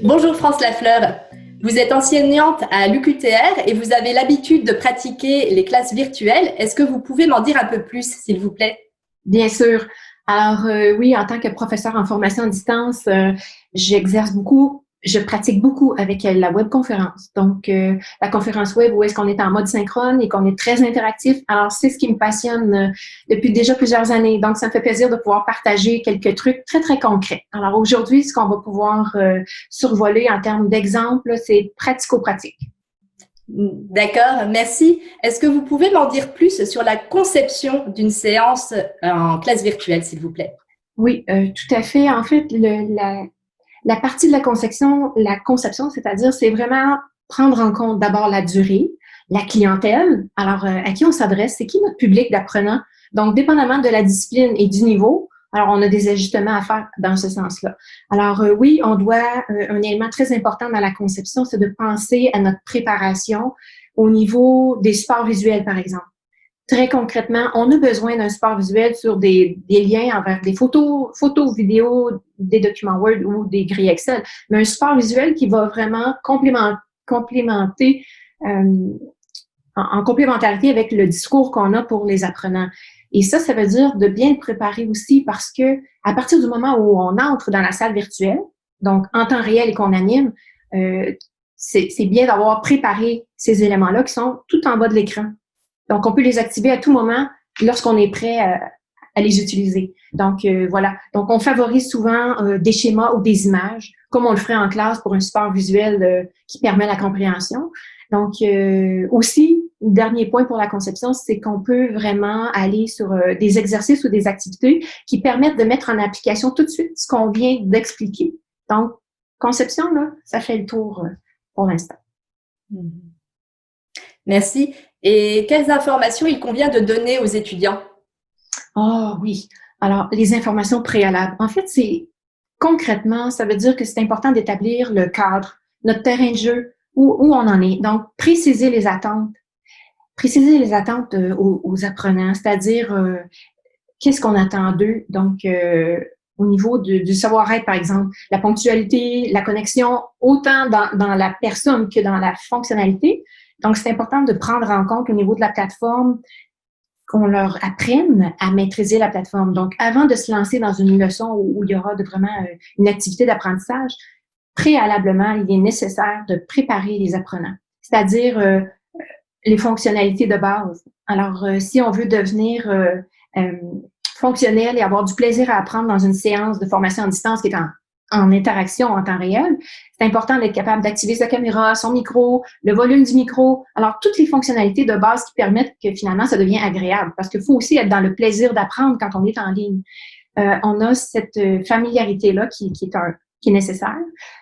Bonjour France Lafleur, vous êtes enseignante à l'UQTR et vous avez l'habitude de pratiquer les classes virtuelles. Est-ce que vous pouvez m'en dire un peu plus, s'il vous plaît? Bien sûr. Alors, oui, en tant que professeur en formation à distance, j'exerce beaucoup, je pratique beaucoup avec la webconférence. Donc, la conférence web où est-ce qu'on est en mode synchrone et qu'on est très interactif. Alors, c'est ce qui me passionne depuis déjà plusieurs années. Donc, ça me fait plaisir de pouvoir partager quelques trucs très, très concrets. Alors, aujourd'hui, ce qu'on va pouvoir survoler en termes d'exemples, c'est pratico-pratique. D'accord, merci. Est-ce que vous pouvez m'en dire plus sur la conception d'une séance en classe virtuelle, s'il vous plaît? Oui, tout à fait. En fait, la partie de la conception, c'est-à-dire, c'est vraiment prendre en compte d'abord la durée, la clientèle, alors à qui on s'adresse, c'est qui notre public d'apprenants. Donc, dépendamment de la discipline et du niveau, alors on a des ajustements à faire dans ce sens-là. Alors oui, on doit, un élément très important dans la conception, c'est de penser à notre préparation au niveau des supports visuels, par exemple. Très concrètement, on a besoin d'un support visuel sur des liens envers des photos, vidéos, des documents Word ou des grilles Excel, mais un support visuel qui va vraiment complémenter en complémentarité avec le discours qu'on a pour les apprenants. Et ça veut dire de bien le préparer aussi parce que à partir du moment où on entre dans la salle virtuelle, donc en temps réel et qu'on anime, c'est bien d'avoir préparé ces éléments-là qui sont tout en bas de l'écran. Donc, on peut les activer à tout moment lorsqu'on est prêt à les utiliser. Donc, voilà. Donc, on favorise souvent des schémas ou des images, comme on le ferait en classe pour un support visuel qui permet la compréhension. Donc, aussi, le dernier point pour la conception, c'est qu'on peut vraiment aller sur des exercices ou des activités qui permettent de mettre en application tout de suite ce qu'on vient d'expliquer. Donc, conception, là, ça fait le tour pour l'instant. Merci. Et quelles informations il convient de donner aux étudiants? Ah oui. Alors, les informations préalables. En fait, c'est concrètement, ça veut dire que c'est important d'établir le cadre, notre terrain de jeu, où on en est. Donc, préciser les attentes. Préciser les attentes aux apprenants, c'est-à-dire qu'est-ce qu'on attend d'eux. Donc, au niveau du savoir-être, par exemple, la ponctualité, la connexion, autant dans la personne que dans la fonctionnalité. Donc, c'est important de prendre en compte au niveau de la plateforme qu'on leur apprenne à maîtriser la plateforme. Donc, avant de se lancer dans une leçon où il y aura vraiment une activité d'apprentissage, préalablement, il est nécessaire de préparer les apprenants, c'est-à-dire les fonctionnalités de base. Alors, si on veut devenir euh, fonctionnel et avoir du plaisir à apprendre dans une séance de formation à distance qui est en interaction en temps réel, c'est important d'être capable d'activer sa caméra, son micro, le volume du micro. Alors, toutes les fonctionnalités de base qui permettent que finalement, ça devient agréable parce qu'il faut aussi être dans le plaisir d'apprendre quand on est en ligne. On a cette familiarité-là qui est nécessaire.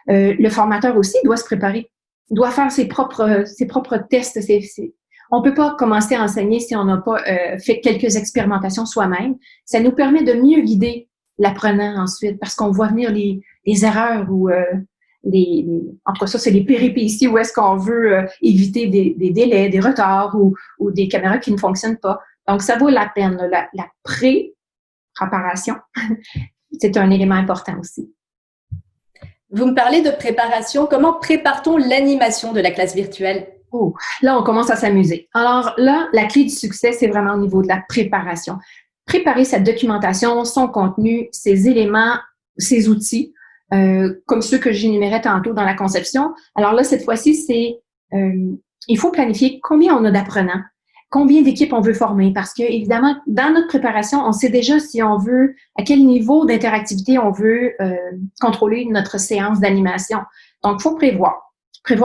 Le formateur aussi doit se préparer, doit faire ses propres tests. On peut pas commencer à enseigner si on n'a pas fait quelques expérimentations soi-même. Ça nous permet de mieux guider l'apprenant ensuite parce qu'on voit venir les erreurs ou en tout cas, ça, c'est les péripéties où est-ce qu'on veut éviter des délais, des retards ou des caméras qui ne fonctionnent pas. Donc, ça vaut la peine. La pré-préparation, c'est un élément important aussi. Vous me parlez de préparation. Comment prépare-t-on l'animation de la classe virtuelle? Oh, là, on commence à s'amuser. Alors là, la clé du succès, c'est vraiment au niveau de la préparation. Préparer sa documentation, son contenu, ses éléments, ses outils, comme ceux que j'énumérais tantôt dans la conception. Alors là, cette fois-ci, il faut planifier combien on a d'apprenants, combien d'équipes on veut former, parce que évidemment, dans notre préparation, on sait déjà si on veut, à quel niveau d'interactivité on veut contrôler notre séance d'animation. Donc, il faut prévoir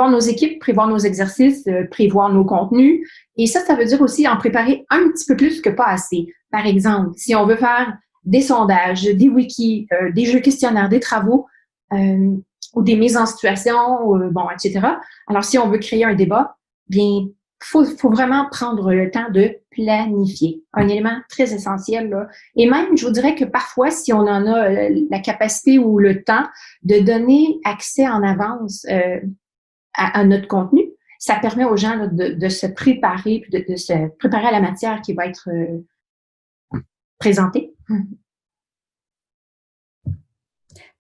nos équipes, prévoir nos exercices, prévoir nos contenus. Et ça veut dire aussi en préparer un petit peu plus que pas assez. Par exemple, si on veut faire des sondages, des wikis, des jeux questionnaires, des travaux ou des mises en situation, etc. Alors, si on veut créer un débat, bien, faut vraiment prendre le temps de planifier. Un élément très essentiel, là. Et même, je vous dirais que parfois, si on en a la capacité ou le temps de donner accès en avance à notre contenu, ça permet aux gens là, de se préparer, de se préparer à la matière qui va être présentée.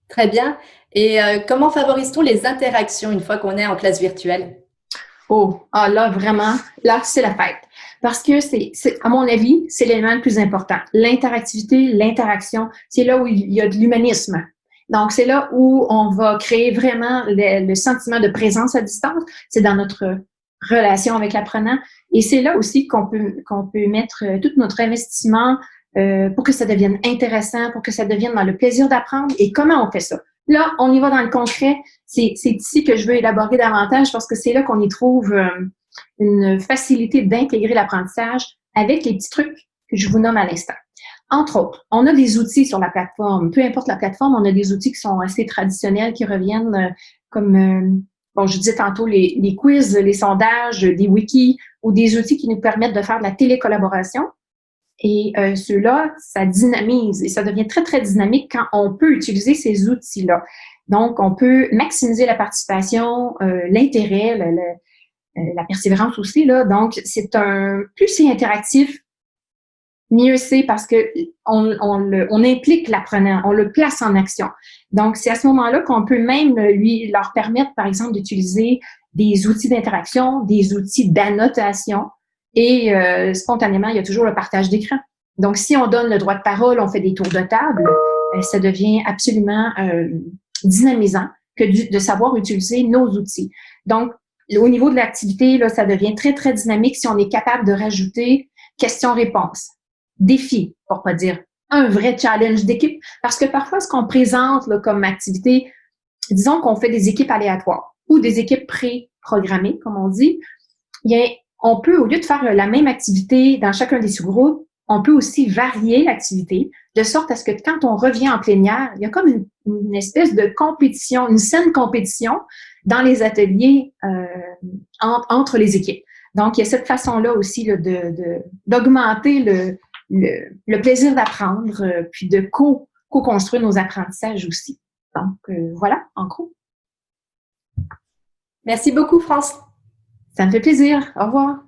Très bien. Et comment favorise-t-on les interactions une fois qu'on est en classe virtuelle? Oh, ah là, vraiment, là, c'est la fête. Parce que à mon avis, c'est l'élément le plus important. L'interactivité, l'interaction, c'est là où il y a de l'humanisme. Donc, c'est là où on va créer vraiment le sentiment de présence à distance. C'est dans notre relation avec l'apprenant. Et c'est là aussi qu'on peut mettre tout notre investissement pour que ça devienne intéressant, pour que ça devienne dans le plaisir d'apprendre. Et comment on fait ça? Là, on y va dans le concret. C'est ici que je veux élaborer davantage parce que c'est là qu'on y trouve une facilité d'intégrer l'apprentissage avec les petits trucs que je vous nomme à l'instant. Entre autres, on a des outils sur la plateforme. Peu importe la plateforme, on a des outils qui sont assez traditionnels, qui reviennent bon, je disais tantôt, les quiz, les sondages, des wikis ou des outils qui nous permettent de faire de la télécollaboration. Et ceux-là, ça dynamise et ça devient très, très dynamique quand on peut utiliser ces outils-là. Donc, on peut maximiser la participation, l'intérêt, la persévérance aussi, là. Donc, plus c'est interactif, mieux c'est parce que on implique l'apprenant, on le place en action. Donc, c'est à ce moment-là qu'on peut même leur permettre, par exemple, d'utiliser des outils d'interaction, des outils d'annotation et spontanément, il y a toujours le partage d'écran. Donc, si on donne le droit de parole, on fait des tours de table, ça devient absolument dynamisant que de savoir utiliser nos outils. Donc, au niveau de l'activité, là, ça devient très, très dynamique si on est capable de rajouter questions-réponses, défis, pour pas dire un vrai challenge d'équipe. Parce que parfois, ce qu'on présente là, comme activité, disons qu'on fait des équipes aléatoires ou des équipes pré-programmées, comme on dit, on peut, au lieu de faire la même activité dans chacun des sous-groupes, on peut aussi varier l'activité de sorte à ce que quand on revient en plénière, il y a comme une espèce de compétition, une saine compétition dans les ateliers entre les équipes. Donc, il y a cette façon-là aussi là, d'augmenter le plaisir d'apprendre, puis de co-construire nos apprentissages aussi. Donc, voilà, en gros. Merci beaucoup, France. Ça me fait plaisir. Au revoir.